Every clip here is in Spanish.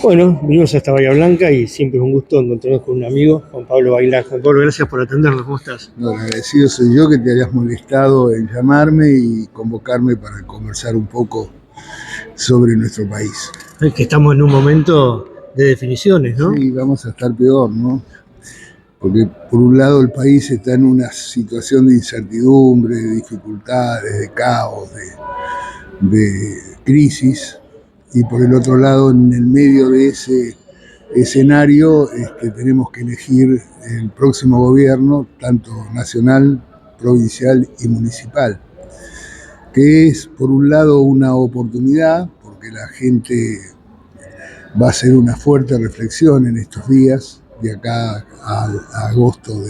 Bueno, vinimos hasta Bahía Blanca y siempre es un gusto encontrarnos con un amigo, Juan Pablo Bailar. Juan Pablo, gracias por atendernos. ¿Cómo estás? No, el agradecido soy yo que te hayas molestado en llamarme y convocarme para conversar un poco sobre nuestro país. Es que estamos en un momento de definiciones, ¿no? Sí, vamos a estar peor, ¿no? Porque por un lado el país está en una situación de incertidumbre, de dificultades, de caos, de crisis, y por el otro lado, en el medio de ese escenario, es que tenemos que elegir el próximo gobierno, tanto nacional, provincial y municipal, que es por un lado una oportunidad, porque la gente va a hacer una fuerte reflexión en estos días, de acá a agosto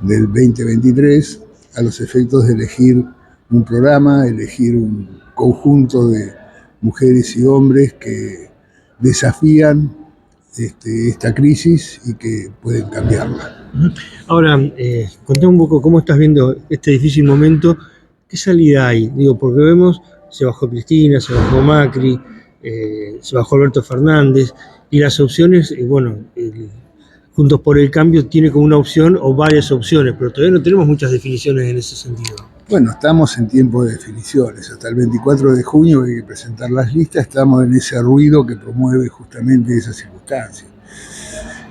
del 2023, a los efectos de elegir un programa, elegir un conjunto de mujeres y hombres que desafían esta crisis y que pueden cambiarla. Ahora, contame un poco cómo estás viendo este difícil momento. ¿Qué salida hay? Digo, porque vemos, se bajó Cristina, se bajó Macri, se bajó Alberto Fernández, y las opciones, bueno, Juntos por el Cambio tiene como una opción o varias opciones, pero todavía no tenemos muchas definiciones en ese sentido. Bueno, estamos en tiempo de definiciones. Hasta el 24 de junio hay que presentar las listas. Estamos en ese ruido que promueve justamente esa circunstancia.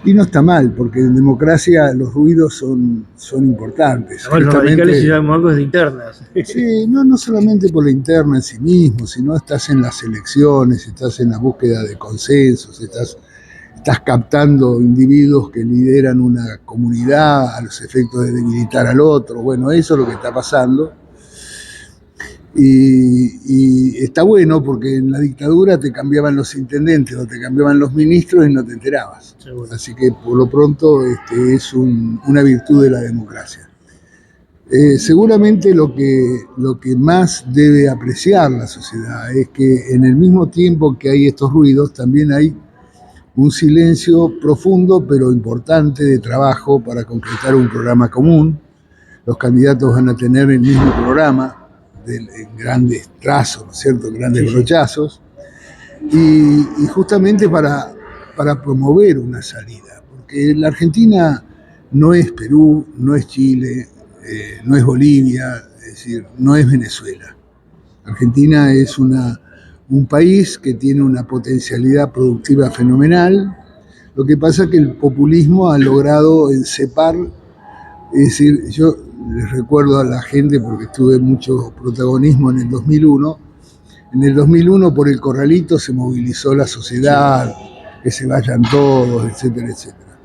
Y no está mal, porque en democracia los ruidos son importantes. Bueno, los radicales se llaman algo de internas. Sí, no solamente por la interna en sí mismo, sino estás en las elecciones, estás en la búsqueda de consensos, estás captando individuos que lideran una comunidad a los efectos de debilitar al otro. Bueno, eso es lo que está pasando. Y está bueno porque en la dictadura te cambiaban los intendentes o te cambiaban los ministros y no te enterabas. Seguro. Así que por lo pronto es una virtud de la democracia. Seguramente lo que más debe apreciar la sociedad es que en el mismo tiempo que hay estos ruidos también hay un silencio profundo pero importante de trabajo para concretar un programa común. Los candidatos van a tener el mismo programa en grandes trazos, ¿no es cierto?, en grandes brochazos, y justamente para promover una salida, porque la Argentina no es Perú, no es Chile, no es Bolivia, es decir, no es Venezuela. Argentina es un país que tiene una potencialidad productiva fenomenal. Lo que pasa es que el populismo ha logrado encepar, es decir, yo les recuerdo a la gente, porque tuve mucho protagonismo en el 2001, en el 2001 por el corralito se movilizó la sociedad, que se vayan todos, etcétera, etcétera.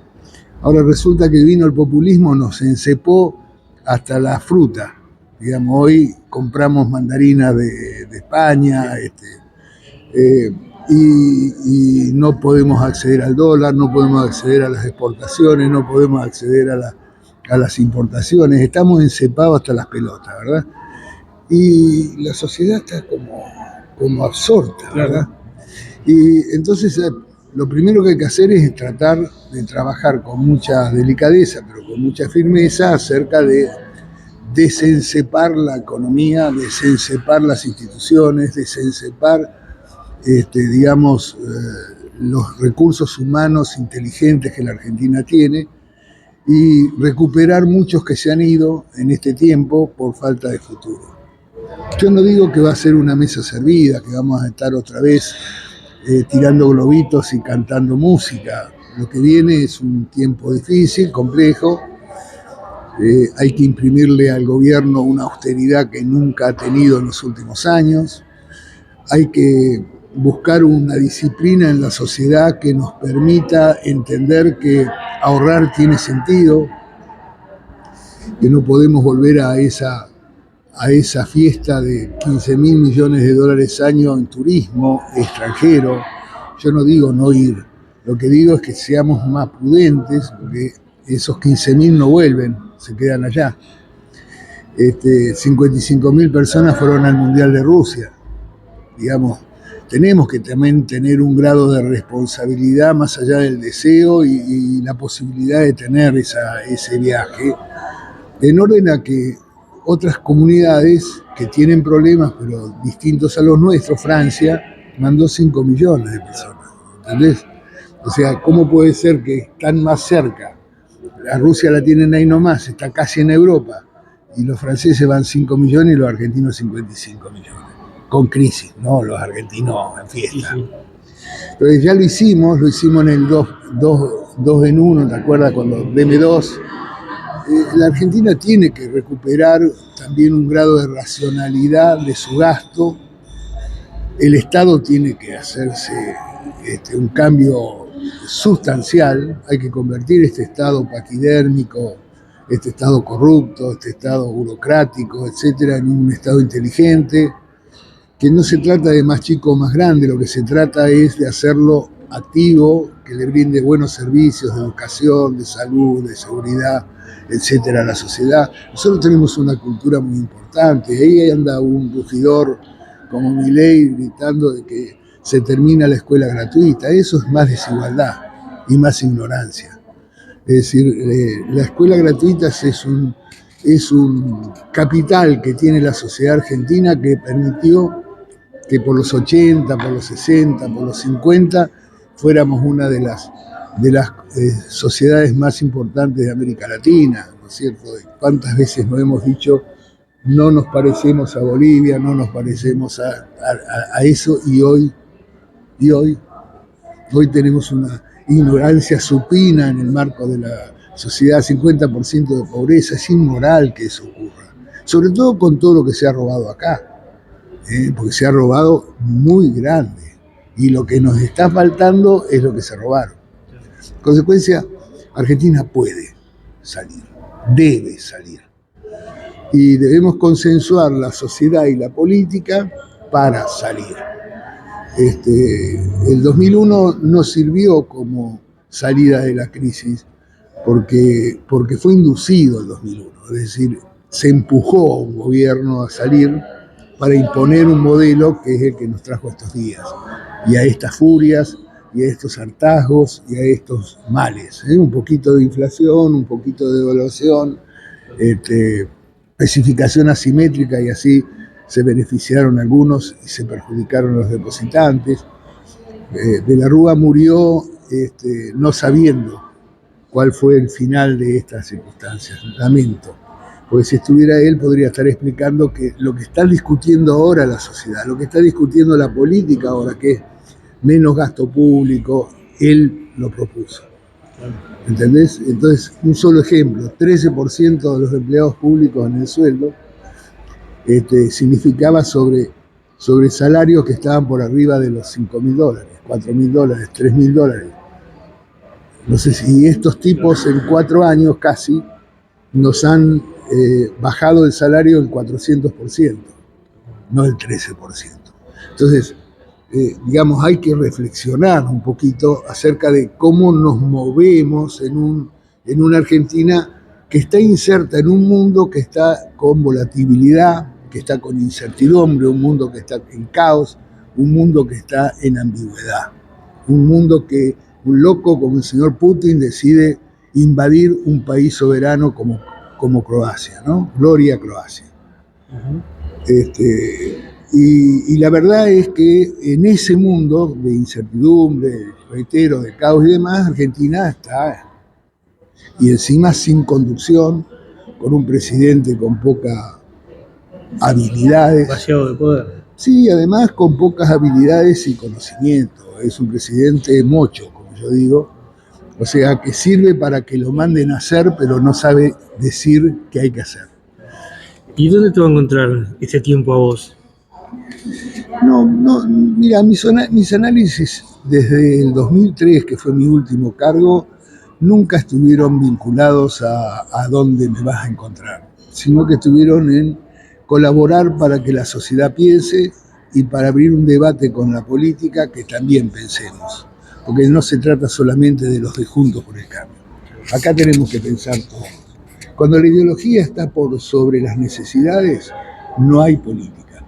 Ahora resulta que vino el populismo, nos encepó hasta la fruta. Digamos, hoy compramos mandarinas de España, y no podemos acceder al dólar, no podemos acceder a las exportaciones, no podemos acceder a las importaciones. Estamos encepados hasta las pelotas, ¿verdad? Y la sociedad está como absorta, ¿verdad? Y entonces lo primero que hay que hacer es tratar de trabajar con mucha delicadeza, pero con mucha firmeza acerca de desencepar la economía, desencepar las instituciones, desencepar, los recursos humanos inteligentes que la Argentina tiene y recuperar muchos que se han ido en este tiempo por falta de futuro. Yo no digo que va a ser una mesa servida, que vamos a estar otra vez tirando globitos y cantando música. Lo que viene es un tiempo difícil, complejo. Hay que imprimirle al gobierno una austeridad que nunca ha tenido en los últimos años. Hay que buscar una disciplina en la sociedad que nos permita entender que ahorrar tiene sentido, que no podemos volver a esa fiesta de 15 mil millones de dólares año en turismo extranjero. Yo no digo no ir, lo que digo es que seamos más prudentes, porque esos 15 mil no vuelven, se quedan allá. 55 mil personas fueron al Mundial de Rusia. Digamos, tenemos que también tener un grado de responsabilidad más allá del deseo y la posibilidad de tener ese viaje, en orden a que otras comunidades que tienen problemas, pero distintos a los nuestros, Francia, mandó 5 millones de personas, ¿entendés? O sea, ¿cómo puede ser que están más cerca? A Rusia la tienen ahí nomás, está casi en Europa, y los franceses van 5 millones y los argentinos 55 millones. Con crisis, ¿no? Los argentinos en fiesta. Sí, sí. Entonces ya lo hicimos en el 2 en 1, ¿te acuerdas? Cuando DM2. La Argentina tiene que recuperar también un grado de racionalidad de su gasto. El Estado tiene que hacerse un cambio sustancial. Hay que convertir este Estado paquidérmico, este Estado corrupto, este Estado burocrático, etcétera, en un Estado inteligente, que no se trata de más chico o más grande, lo que se trata es de hacerlo activo, que le brinde buenos servicios de educación, de salud, de seguridad, etcétera, a la sociedad. Nosotros tenemos una cultura muy importante. Ahí anda un rugidor como Milei gritando de que se termina la escuela gratuita. Eso es más desigualdad y más ignorancia. Es decir, la escuela gratuita es un capital que tiene la sociedad argentina que permitió que por los 80, por los 60, por los 50 fuéramos una de las sociedades más importantes de América Latina, ¿no es cierto? ¿Cuántas veces nos hemos dicho no nos parecemos a Bolivia, no nos parecemos a eso, y hoy tenemos una ignorancia supina en el marco de la sociedad, 50% de pobreza? Es inmoral que eso ocurra, sobre todo con todo lo que se ha robado acá. Porque se ha robado muy grande y lo que nos está faltando es lo que se robaron. En consecuencia, Argentina puede salir, debe salir, y debemos consensuar la sociedad y la política para salir. El 2001 no sirvió como salida de la crisis porque fue inducido el 2001, es decir, se empujó a un gobierno a salir para imponer un modelo que es el que nos trajo estos días, y a estas furias, y a estos hartazgos, y a estos males. Un poquito de inflación, un poquito de devaluación, especificación asimétrica, y así se beneficiaron algunos y se perjudicaron los depositantes. De la Rúa murió no sabiendo cuál fue el final de estas circunstancias. Lamento. Porque si estuviera él podría estar explicando que lo que está discutiendo ahora la sociedad, lo que está discutiendo la política ahora, que es menos gasto público, él lo propuso. ¿Entendés? Entonces, un solo ejemplo, 13% de los empleados públicos en el sueldo significaba sobre salarios que estaban por arriba de los $5.000, $4.000, $3.000. No sé si estos tipos en 4 años casi nos han bajado el salario el 400%, no el 13%. Entonces, digamos, hay que reflexionar un poquito acerca de cómo nos movemos en una Argentina que está inserta en un mundo que está con volatilidad, que está con incertidumbre, un mundo que está en caos, un mundo que está en ambigüedad, un mundo que un loco como el señor Putin decide invadir un país soberano como Croacia, ¿no? Gloria a Croacia. Uh-huh. Y la verdad es que en ese mundo de incertidumbre, reitero, de caos y demás, Argentina está, y encima sin conducción, con un presidente con pocas habilidades. Vaciado de poder. Sí, además con pocas habilidades y conocimiento. Es un presidente mocho, como yo digo. O sea, que sirve para que lo manden a hacer, pero no sabe decir qué hay que hacer. ¿Y dónde te va a encontrar este tiempo a vos? No, mira, mis análisis desde el 2003, que fue mi último cargo, nunca estuvieron vinculados a dónde me vas a encontrar, sino que estuvieron en colaborar para que la sociedad piense y para abrir un debate con la política que también pensemos. Porque no se trata solamente de los de Juntos por el Cambio. Acá tenemos que pensar todo. Cuando la ideología está por sobre las necesidades, no hay política.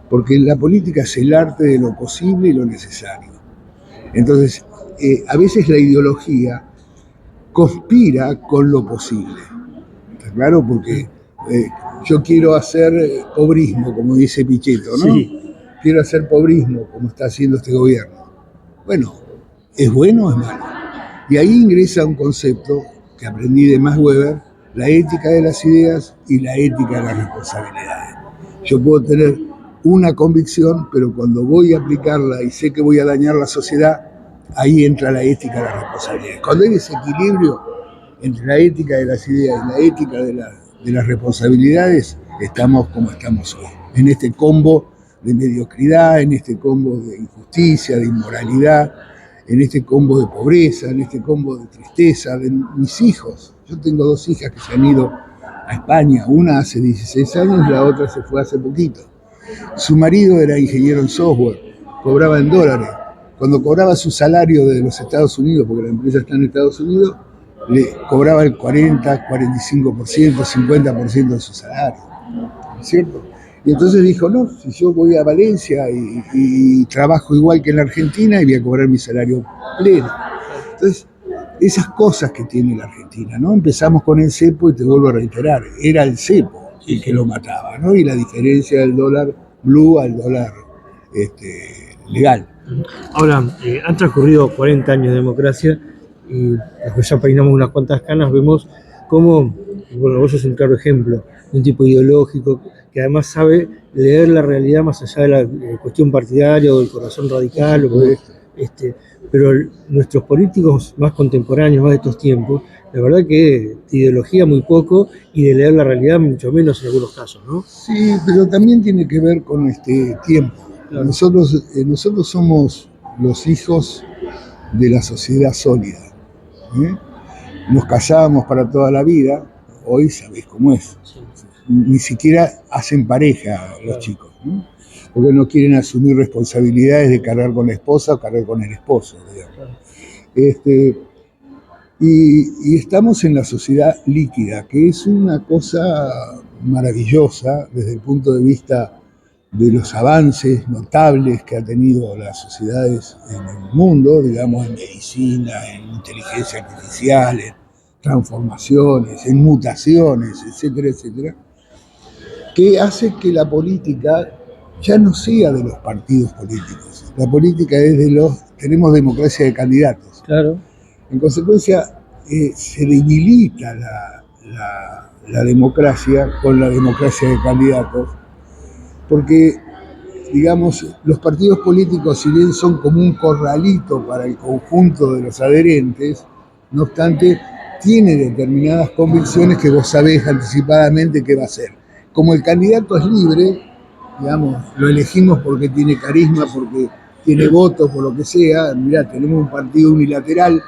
Porque la política es el arte de lo posible y lo necesario. Entonces, a veces la ideología conspira con lo posible. ¿Está claro? Porque yo quiero hacer pobrismo, como dice Pichetto, ¿no? Sí. quiero hacer pobrismo, como está haciendo este gobierno. Bueno, ¿es bueno o es malo? Y ahí ingresa un concepto que aprendí de Max Weber, la ética de las ideas y la ética de las responsabilidades. Yo puedo tener una convicción, pero cuando voy a aplicarla y sé que voy a dañar la sociedad, ahí entra la ética de las responsabilidades. Cuando hay desequilibrio entre la ética de las ideas y la ética de las responsabilidades, estamos como estamos hoy, en este combo de mediocridad, en este combo de injusticia, de inmoralidad, en este combo de pobreza, en este combo de tristeza, de mis hijos. Yo tengo 2 hijas que se han ido a España, una hace 16 años y la otra se fue hace poquito. Su marido era ingeniero en software, cobraba en dólares. Cuando cobraba su salario de los Estados Unidos, porque la empresa está en Estados Unidos, le cobraba el 40, 45%, 50% de su salario, ¿no es cierto? Y entonces dijo, no, si yo voy a Valencia y trabajo igual que en la Argentina y voy a cobrar mi salario pleno. Entonces, esas cosas que tiene la Argentina, ¿no? Empezamos con el cepo y te vuelvo a reiterar, era el cepo el que lo mataba, ¿no? Y la diferencia del dólar blue al dólar legal. Ahora, han transcurrido 40 años de democracia y después ya peinamos unas cuantas canas, vemos cómo, bueno, vos sos un claro ejemplo de un tipo ideológico que además sabe leer la realidad más allá de la cuestión partidaria o del corazón radical, pero nuestros políticos más contemporáneos, más de estos tiempos, la verdad que de ideología muy poco y de leer la realidad mucho menos en algunos casos, ¿no? Sí, pero también tiene que ver con este tiempo. Claro. Nosotros somos los hijos de la sociedad sólida. Nos casábamos para toda la vida, hoy sabés cómo es. Sí. Ni siquiera hacen pareja los claro. Chicos, ¿no? Porque no quieren asumir responsabilidades de cargar con la esposa o cargar con el esposo, digamos. Claro. Y estamos en la sociedad líquida, que es una cosa maravillosa desde el punto de vista de los avances notables que ha tenido las sociedades en el mundo, digamos, en medicina, en inteligencia artificial, en transformaciones, en mutaciones, etcétera, etcétera, que hace que la política ya no sea de los partidos políticos. La política es tenemos democracia de candidatos. Claro. En consecuencia, se debilita la democracia con la democracia de candidatos, porque, digamos, los partidos políticos, si bien son como un corralito para el conjunto de los adherentes, no obstante, tiene determinadas convicciones que vos sabés anticipadamente qué va a hacer. Como el candidato es libre, digamos, lo elegimos porque tiene carisma, porque tiene votos, por lo que sea. Mirá, tenemos un partido unilateral,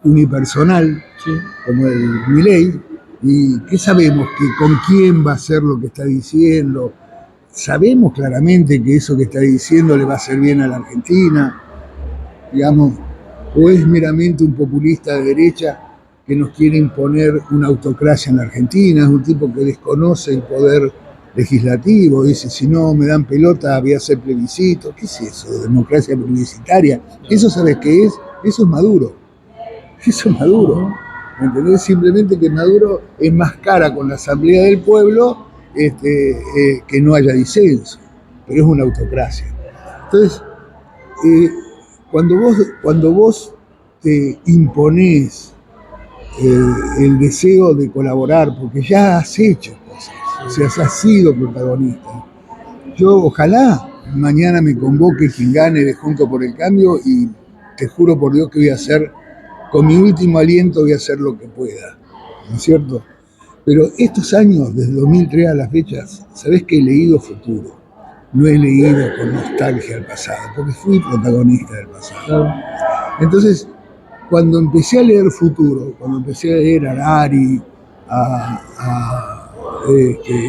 unipersonal, sí, como el Milei, y ¿qué sabemos? Que con quién va a hacer lo que está diciendo. Sabemos claramente que eso que está diciendo le va a hacer bien a la Argentina, digamos, o es meramente un populista de derecha que nos quiere imponer una autocracia en la Argentina, es un tipo que desconoce el poder legislativo, dice, si no me dan pelota voy a hacer plebiscito. ¿Qué es eso? ¿Democracia plebiscitaria? ¿Eso sabes qué es? Eso es Maduro. Eso es Maduro. ¿Me entendés? Simplemente que Maduro enmascara con la Asamblea del Pueblo que no haya disenso, pero es una autocracia. Entonces, cuando vos te imponés el deseo de colaborar, porque ya has hecho cosas, o sea, has sido protagonista. Yo ojalá mañana me convoque quien gane de Juntos por el Cambio y te juro por Dios que voy a hacer, con mi último aliento voy a hacer lo que pueda, ¿no es cierto? Pero estos años, desde 2003 a las fechas, sabés que he leído futuro. No he leído con nostalgia al pasado, porque fui protagonista del pasado. Entonces, cuando empecé a leer futuro, cuando empecé a leer a Harari,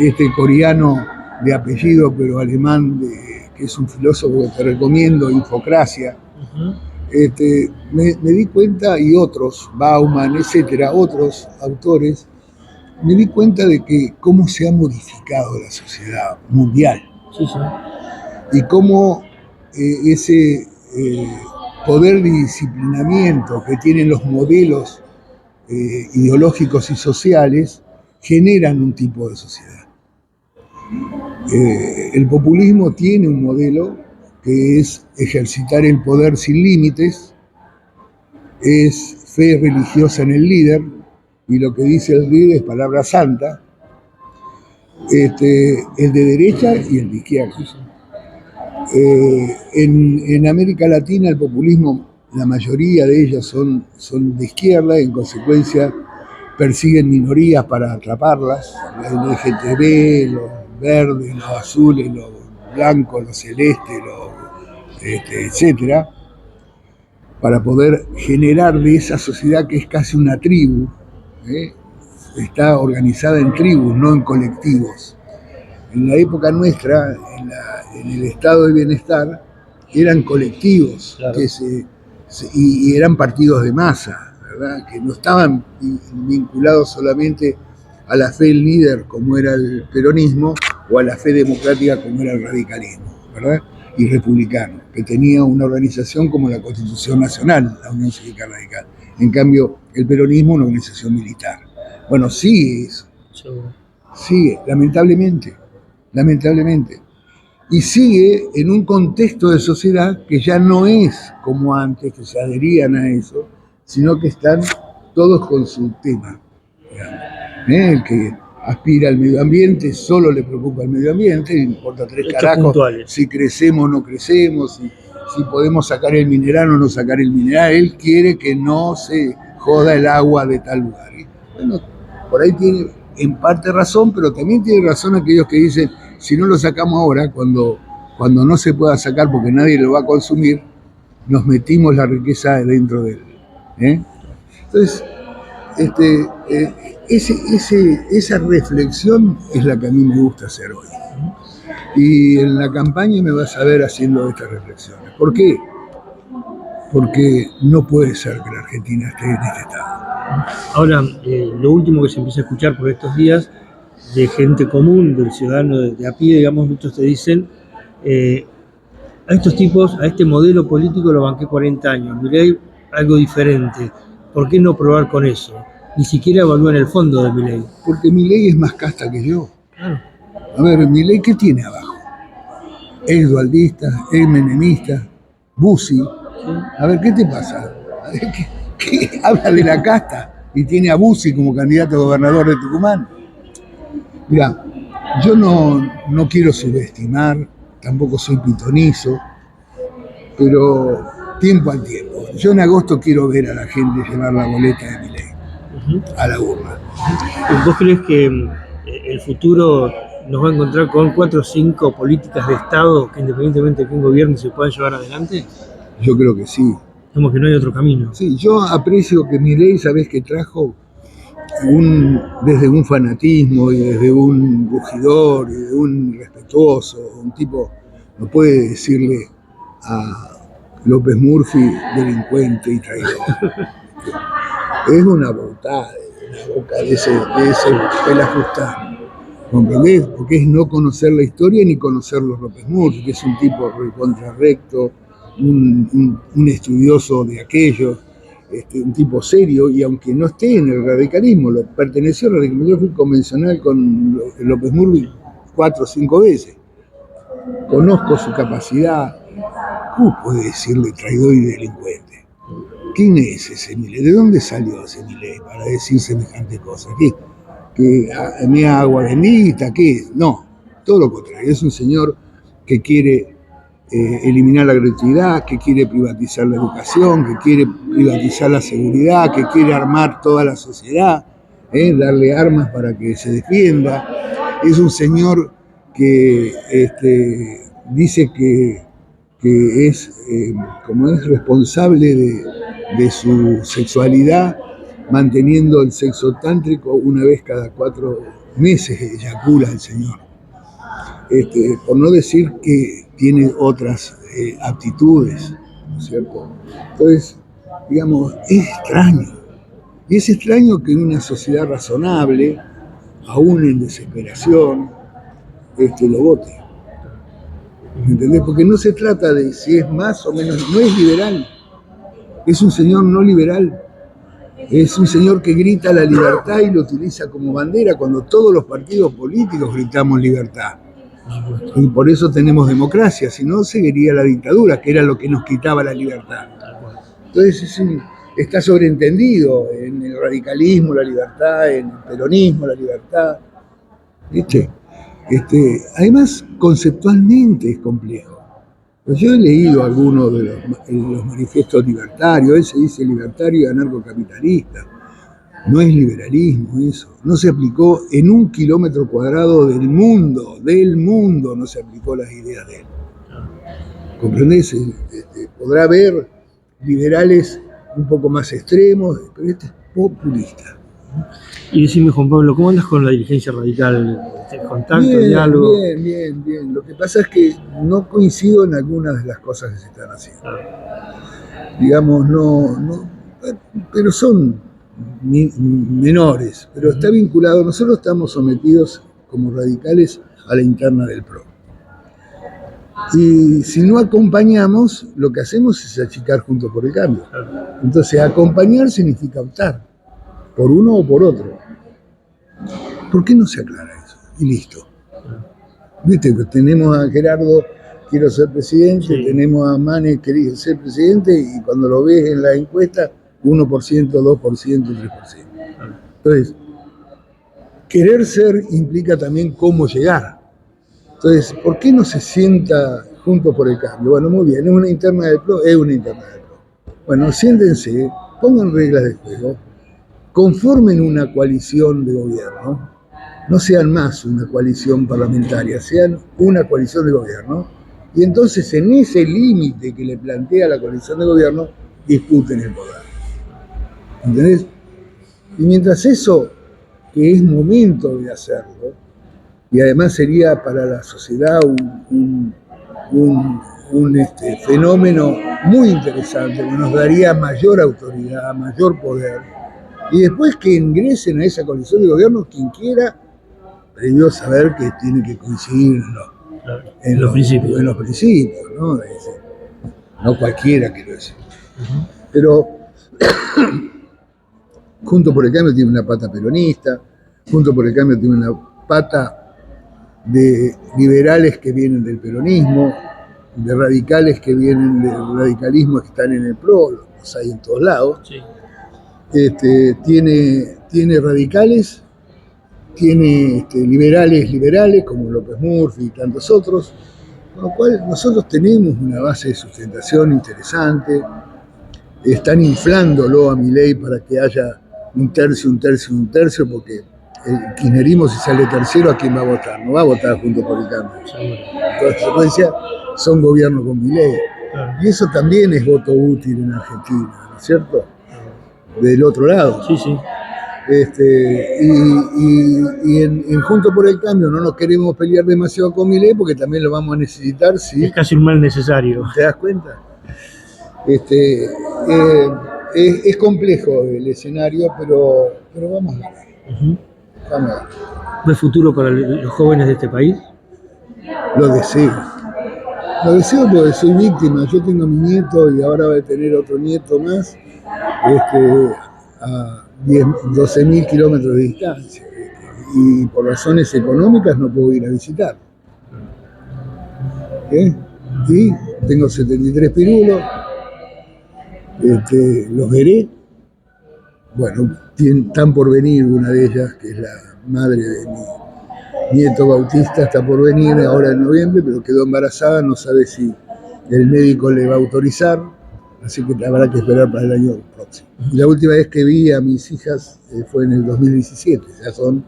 este coreano de apellido, pero alemán, que es un filósofo que te recomiendo, Infocracia, me di cuenta, y otros, Bauman, etcétera, otros autores, me di cuenta de que cómo se ha modificado la sociedad mundial. Sí, sí. Y cómo ese poder de disciplinamiento que tienen los modelos ideológicos y sociales generan un tipo de sociedad. El populismo tiene un modelo que es ejercitar el poder sin límites, es fe religiosa en el líder, y lo que dice el líder es palabra santa, el de derecha y el de izquierda. En América Latina el populismo, la mayoría de ellas son de izquierda, en consecuencia persiguen minorías para atraparlas, el LGTB, los verdes, los azules, los blancos, los celestes, etcétera, para poder generar de esa sociedad que es casi una tribu, está organizada en tribus, no en colectivos. En la época nuestra, en el estado de bienestar, eran colectivos, claro, y eran partidos de masa, ¿verdad? Que no estaban vinculados solamente a la fe del líder, como era el peronismo, o a la fe democrática, como era el radicalismo, ¿verdad? Y republicano, que tenía una organización como la Constitución Nacional, la Unión Cívica Radical. En cambio, el peronismo, una organización militar. Bueno, sigue eso. Sigue, lamentablemente. Y sigue en un contexto de sociedad que ya no es como antes, que se adherían a eso, sino que están todos con su tema. El que aspira al medio ambiente solo le preocupa el medio ambiente, le importa tres carajos si crecemos o no crecemos, si podemos sacar el mineral o no sacar el mineral. Él quiere que no se joda el agua de tal lugar. Y bueno, por ahí tiene en parte razón, pero también tiene razón aquellos que dicen, si no lo sacamos ahora, cuando no se pueda sacar porque nadie lo va a consumir, nos metimos la riqueza dentro de él. Entonces, esa reflexión es la que a mí me gusta hacer hoy. Y en la campaña me vas a ver haciendo estas reflexiones. ¿Por qué? Porque no puede ser que la Argentina esté en este estado. Ahora, lo último que se empieza a escuchar por estos días de gente común, del ciudadano de a pie, digamos, muchos te dicen, a estos tipos, a este modelo político lo banqué 40 años, Milei algo diferente, ¿por qué no probar con eso? Ni siquiera evalúan el fondo de Milei. Porque Milei es más casta que yo. Claro. A ver, Milei, ¿qué tiene abajo? Es dualdista, es menemista, Bussi. Sí. A ver, ¿qué te pasa? ¿Qué habla de la casta y tiene a Bussi como candidato a gobernador de Tucumán? Mirá, yo no quiero subestimar, tampoco soy pitonizo, pero tiempo al tiempo. Yo en agosto quiero ver a la gente llevar la boleta de Milei a la urna. ¿Vos crees que el futuro nos va a encontrar con 4 o 5 políticas de Estado que independientemente de quién gobierne se puedan llevar adelante? Yo creo que sí. Como que no hay otro camino. Sí, yo aprecio que Milei, ¿sabés qué trajo? Desde un fanatismo y desde un rugidor y de un respetuoso, un tipo no puede decirle a López Murphy delincuente y traidor. Es una botada, la boca de ese pelafustán. ¿Comprendés? Porque es no conocer la historia ni conocer los López Murphy, que es un tipo contrarrecto, un estudioso de aquello. Un tipo serio, y aunque no esté en el radicalismo, perteneció al radicalismo convencional con López Murphy 4 o 5 veces. Conozco su capacidad. ¿Cómo puede decirle traidor y delincuente? ¿Quién es ese Milei? ¿De dónde salió ese Milei para decir semejante cosa? ¿Que me agua bendita? ¿Qué? No, todo lo contrario. Es un señor que quiere eliminar la gratuidad, que quiere privatizar la educación, que quiere privatizar la seguridad, que quiere armar toda la sociedad, darle armas para que se defienda. Es un señor que dice que es, como es responsable de su sexualidad, manteniendo el sexo tántrico una vez cada 4 meses, eyacula el señor. Por no decir que tiene otras aptitudes, ¿no es cierto? Entonces, digamos, es extraño. Y es extraño que en una sociedad razonable, aún en desesperación, lo vote. ¿Me entendés? Porque no se trata de si es más o menos, no es liberal. Es un señor no liberal. Es un señor que grita la libertad y lo utiliza como bandera cuando todos los partidos políticos gritamos libertad. Y por eso tenemos democracia, si no seguiría la dictadura, que era lo que nos quitaba la libertad. Entonces está sobreentendido en el radicalismo la libertad, en el peronismo la libertad. ¿Viste? Además, conceptualmente es complejo. Pues yo he leído algunos de los manifiestos libertarios, él se dice libertario y anarcocapitalista. No es liberalismo eso, no se aplicó en 1 kilómetro cuadrado del mundo no se aplicó las ideas de él. ¿Comprendés? Podrá haber liberales un poco más extremos, pero este es populista. Y decime, Juan Pablo, ¿cómo andas con la dirigencia radical? ¿Contacto, bien, diálogo? Bien. Lo que pasa es que no coincido en algunas de las cosas que se están haciendo. Digamos, no, pero son menores, pero está vinculado. Nosotros estamos sometidos como radicales a la interna del PRO. Y si no acompañamos, lo que hacemos es achicar Juntos por el Cambio. Entonces, acompañar significa optar por uno o por otro. ¿Por qué no se aclara eso? Y listo. Viste, tenemos a Gerardo, quiero ser presidente, sí. Tenemos a Mane, querido ser presidente, y cuando lo ves en la encuesta, 1%, 2%, 3%. Entonces, querer ser implica también cómo llegar. Entonces, ¿por qué no se sienta Juntos por el Cambio? Bueno, muy bien, es una interna del PRO, es una interna del PRO. Bueno, siéntense, pongan reglas de juego, conformen una coalición de gobierno, no sean más una coalición parlamentaria, sean una coalición de gobierno, y entonces en ese límite que le plantea la coalición de gobierno, disputen el poder. ¿Entendés? Y mientras eso, que es momento de hacerlo, y además sería para la sociedad un fenómeno muy interesante, que nos daría mayor autoridad, mayor poder, y después que ingresen a esa coalición de gobierno quien quiera, previo saber que tiene que coincidir en los principios, ¿no? No cualquiera quiero decir. Pero Juntos por el Cambio tiene una pata peronista, Juntos por el Cambio tiene una pata de liberales que vienen del peronismo, de radicales que vienen del radicalismo que están en el PRO, los hay en todos lados. Sí. Tiene radicales, tiene liberales como López Murphy y tantos otros, con lo cual nosotros tenemos una base de sustentación interesante. Están inflándolo a Milei para que haya un tercio, porque el kirchnerismo, si sale tercero, ¿a quién va a votar? No va a votar Juntos por el Cambio. En consecuencia, son gobierno con Milei. Claro. Y eso también es voto útil en Argentina, ¿no es cierto? Del otro lado. Sí, sí. Y en Juntos por el Cambio no nos queremos pelear demasiado con Milei porque también lo vamos a necesitar. ¿Sí? Es casi un mal necesario. ¿Te das cuenta? Es complejo el escenario, pero vamos a ver. Vamos a ver. ¿Ves futuro para los jóvenes de este país? Lo deseo. Lo deseo porque soy víctima. Yo tengo mi nieto y ahora voy a tener otro nieto más a 12.000 kilómetros de distancia. Y por razones económicas no puedo ir a visitar. Y tengo 73 pirulos. Los veré. Bueno, están por venir una de ellas, que es la madre de mi nieto Bautista, está por venir ahora en noviembre, pero quedó embarazada, no sabe si el médico le va a autorizar, así que habrá que esperar para el año próximo. Y la última vez que vi a mis hijas fue en el 2017, ya son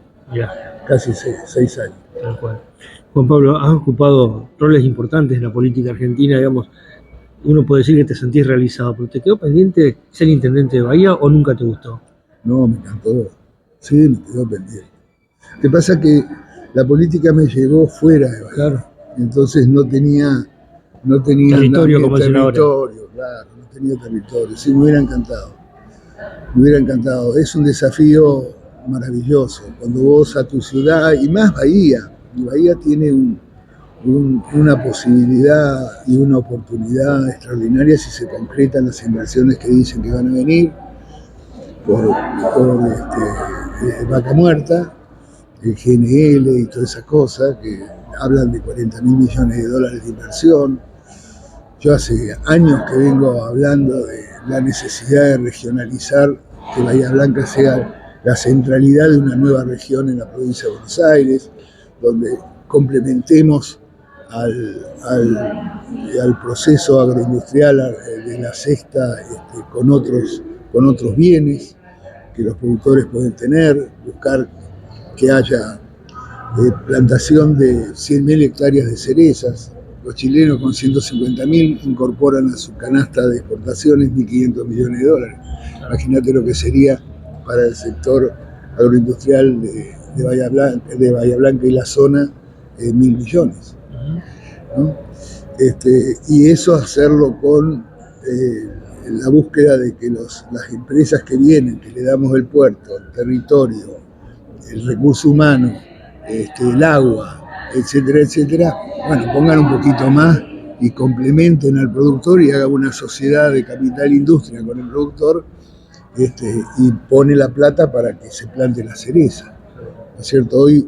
casi 6 años. Tal cual. Juan Pablo, has ocupado roles importantes en la política argentina, digamos. Uno puede decir que te sentís realizado, pero ¿te quedó pendiente ser intendente de Bahía o nunca te gustó? No, me encantó. Sí, me quedó pendiente. Lo que pasa es que la política me llevó fuera de Bahía. Claro. Entonces no tenía territorio, como dicen ahora. Claro, no tenía territorio. Sí, me hubiera encantado. Me hubiera encantado. Es un desafío maravilloso. Cuando vos a tu ciudad, y más Bahía, y Bahía tiene una posibilidad y una oportunidad extraordinaria si se concretan las inversiones que dicen que van a venir por Vaca Muerta, el GNL y todas esas cosas, que hablan de 40.000 millones de dólares de inversión. Yo hace años que vengo hablando de la necesidad de regionalizar, que Bahía Blanca sea la centralidad de una nueva región en la provincia de Buenos Aires, donde complementemos al proceso agroindustrial de la sexta con otros bienes que los productores pueden tener, buscar que haya plantación de 100.000 hectáreas de cerezas. Los chilenos con 150.000 incorporan a su canasta de exportaciones 1.500 millones de dólares. Imagínate lo que sería para el sector agroindustrial de Bahía Blanca y la zona, 1.000 millones. ¿No? Y eso hacerlo con la búsqueda de que las empresas que vienen, que le damos el puerto, el territorio, el recurso humano, el agua, etcétera, etcétera, bueno, pongan un poquito más y complementen al productor y hagan una sociedad de capital industria con el productor, y pone la plata para que se plante la cereza. ¿No es cierto? Hoy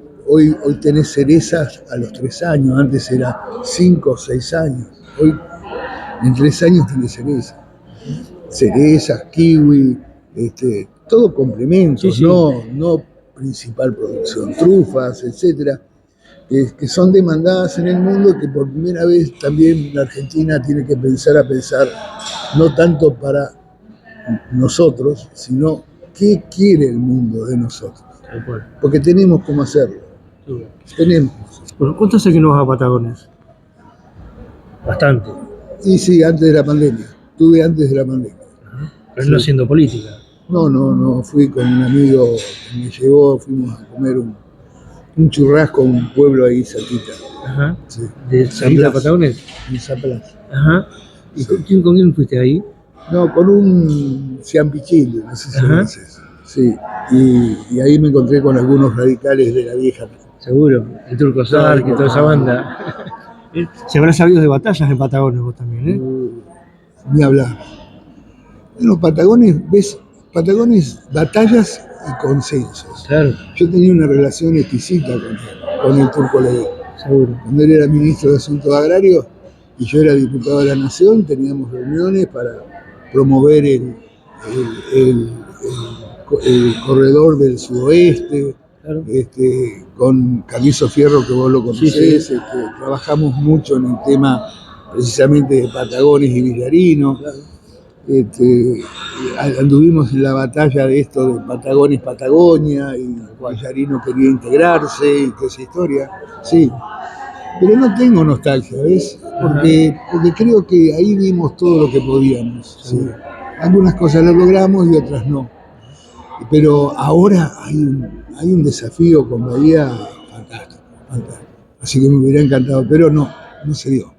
tenés cerezas a los 3 años, antes era 5 o 6 años. Hoy en 3 años tenés cerezas, kiwi, todo complementos, sí. No principal producción, trufas, etcétera, que son demandadas en el mundo, que por primera vez también la Argentina tiene que pensar no tanto para nosotros, sino qué quiere el mundo de nosotros. Porque tenemos cómo hacerlo. Sí. Tenemos. Bueno, ¿cuánto hace que no vas a Patagones? Bastante. Y sí, antes de la pandemia. Estuve antes de la pandemia. Pero sí. No haciendo política. No. Fui con un amigo que me llevó, fuimos a comer un churrasco a un pueblo ahí cerquita. Ajá. Sí. ¿De San Patagones? En San Blas. Ajá. ¿Y sí. con quién fuiste ahí? No, con un ciampichillo, no sé si conoces. Sí. Y ahí me encontré con algunos radicales de la vieja. Seguro, el Turco Sark y toda esa banda. Se habrá sabido de batallas en Patagones vos también, ¿eh? Ni hablar. En los Patagones, Patagones, batallas y consensos. Claro. Yo tenía una relación exquisita con el Turco Levi. Seguro. Cuando él era ministro de Asuntos Agrarios y yo era diputado de la Nación, teníamos reuniones para promover el corredor del sudoeste. Claro. Con Carlizo Fierro, que vos lo conocés, sí. Trabajamos mucho en el tema precisamente de Patagones y Villarino. Claro. Anduvimos en la batalla de esto de Patagones-Patagonia, y Villarino quería integrarse y toda esa historia. Sí, pero no tengo nostalgia, ¿ves? Porque creo que ahí vimos todo lo que podíamos. ¿Sí? Algunas cosas las logramos y otras no. Pero ahora hay un desafío con Bahía fantástico. Así que me hubiera encantado, pero no se dio.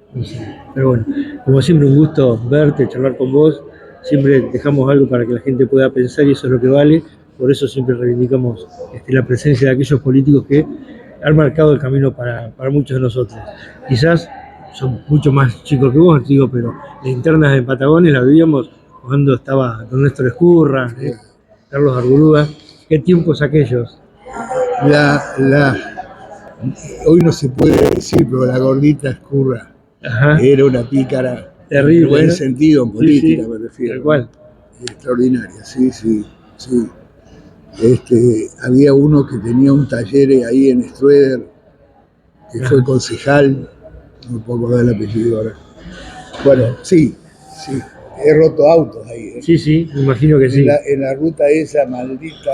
Pero bueno, como siempre, un gusto verte, charlar con vos. Siempre dejamos algo para que la gente pueda pensar y eso es lo que vale. Por eso siempre reivindicamos la presencia de aquellos políticos que han marcado el camino para muchos de nosotros. Quizás son mucho más chicos que vos, digo, pero las internas de Patagones las vivíamos cuando estaba don Néstor Escurra, Carlos Argurúa. ¿Qué tiempos aquellos? Hoy no se puede decir, pero la gordita Escurra era una pícara. Terrible. En buen sentido, en política, sí, me refiero. Tal cual. Extraordinaria, sí. Había uno que tenía un taller ahí en Strueder, que fue concejal, no me puedo acordar el apellido ahora. Bueno, sí. He roto autos ahí. Sí, me imagino que sí. En la ruta esa maldita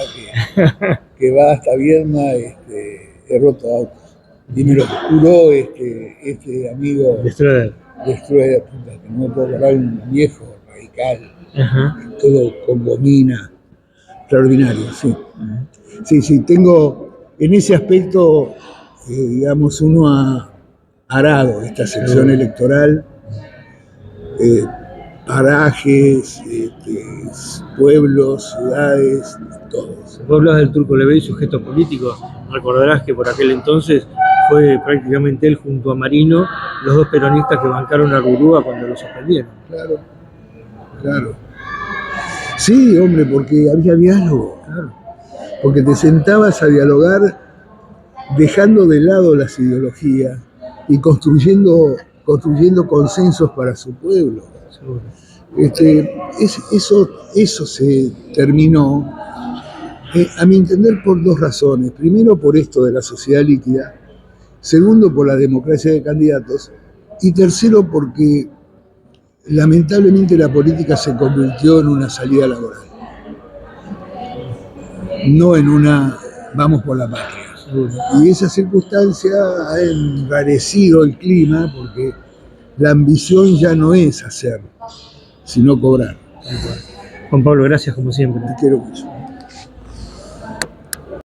que va hasta Vierma, he roto autos. Y me lo curó este amigo de Strueder, que no me puedo acordar, un viejo radical, todo con gomina, extraordinario, sí. Sí, tengo en ese aspecto, digamos, uno ha arado esta sección electoral, parajes, pueblos, ciudades, todos. Vos hablas del Turco Levi y su gesto político. Recordarás que por aquel entonces fue prácticamente él junto a Marino los dos peronistas que bancaron a Argurúa cuando lo suspendieron. Claro. Sí, hombre, porque había diálogo. Claro. Porque te sentabas a dialogar dejando de lado las ideologías y construyendo consensos para su pueblo. Seguro. Eso se terminó, a mi entender, por dos razones. Primero, por esto de la sociedad líquida. Segundo, por la democracia de candidatos. Y tercero, porque lamentablemente la política se convirtió en una salida laboral, no en una vamos por la patria. Y esa circunstancia ha enrarecido el clima porque la ambición ya no es hacer, sino cobrar. Juan Pablo, gracias como siempre. Te quiero mucho.